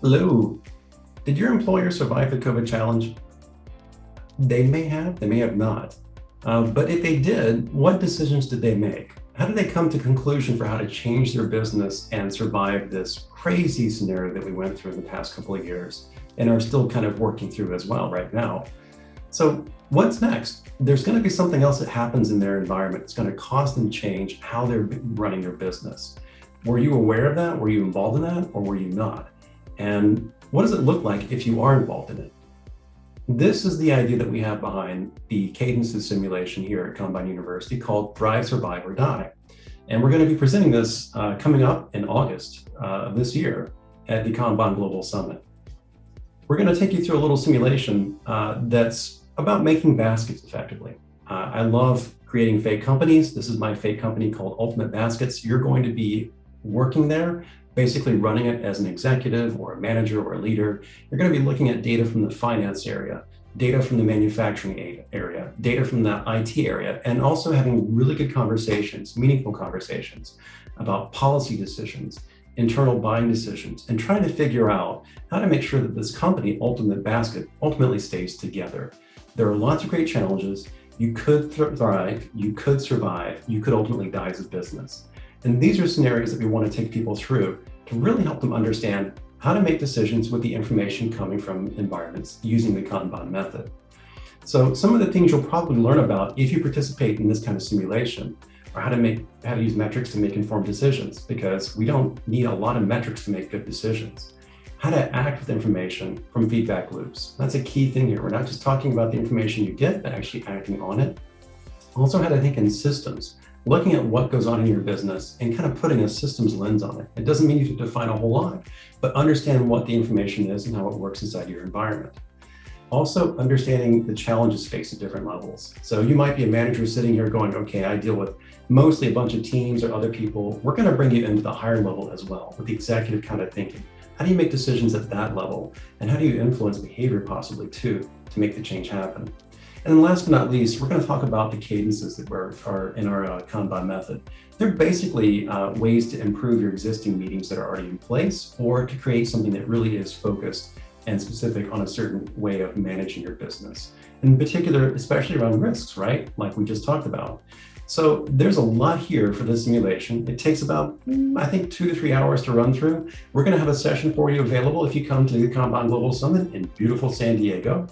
Hello. Did your employer survive the COVID challenge? They may have not. But if they did, what decisions did they make? How did they come to conclusion for how to change their business and survive this crazy scenario that we went through in the past couple of years and are still kind of working through as well right now? So what's next? There's going to be something else that happens in their environment. It's going to cause them to change how they're running their business. Were you aware of that? Were you involved in that, or were you not? And what does it look like if you are involved in it? This is the idea that we have behind the Cadences simulation here at Kanban University called Thrive, Survive, or Die. And we're going to be presenting this coming up in August of this year at the Kanban Global Summit. We're going to take you through a little simulation that's about making baskets effectively. I love creating fake companies. This is my fake company called Ultimate Baskets. You're going to be working there, basically running it as an executive or a manager or a leader. You're going to be looking at data from the finance area, data from the manufacturing area, data from the IT area, and also having really good conversations, meaningful conversations about policy decisions, internal buying decisions, and trying to figure out how to make sure that this company, Ultimate Basket, ultimately stays together. There are lots of great challenges. You could thrive, you could survive, you could ultimately die as a business. And these are scenarios that we want to take people through to really help them understand how to make decisions with the information coming from environments using the Kanban method. So some of the things you'll probably learn about if you participate in this kind of simulation are how to use metrics to make informed decisions, because we don't need a lot of metrics to make good decisions. How to act with information from feedback loops. That's a key thing here. We're not just talking about the information you get, but actually acting on it. Also how to think in systems, looking at what goes on in your business and kind of putting a systems lens on it. It doesn't mean you have to define a whole lot, but understand what the information is and how it works inside your environment. Also, understanding the challenges faced at different levels. So you might be a manager sitting here going, okay, I deal with mostly a bunch of teams or other people. We're going to bring you into the higher level as well with the executive kind of thinking. How do you make decisions at that level? And how do you influence behavior possibly too, to make the change happen? And then last but not least, we're going to talk about the cadences that are in our Kanban method. They're basically ways to improve your existing meetings that are already in place, or to create something that really is focused and specific on a certain way of managing your business. In particular, especially around risks, right? Like we just talked about. So there's a lot here for this simulation. It takes about, I think, 2 to 3 hours to run through. We're going to have a session for you available if you come to the Kanban Global Summit in beautiful San Diego.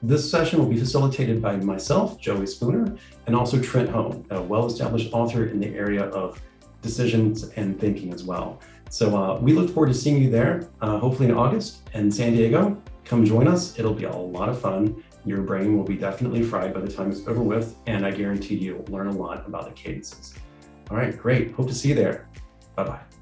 This session will be facilitated by myself, Joey Spooner, and also Trent, a well-established author in the area of decisions and thinking as well. So we look forward to seeing you there, hopefully in August in San Diego. Come join us. It'll be a lot of fun. Your brain will be definitely fried by the time it's over with, and I guarantee you'll learn a lot about the cadences. All right, great. Hope to see you there. Bye-bye.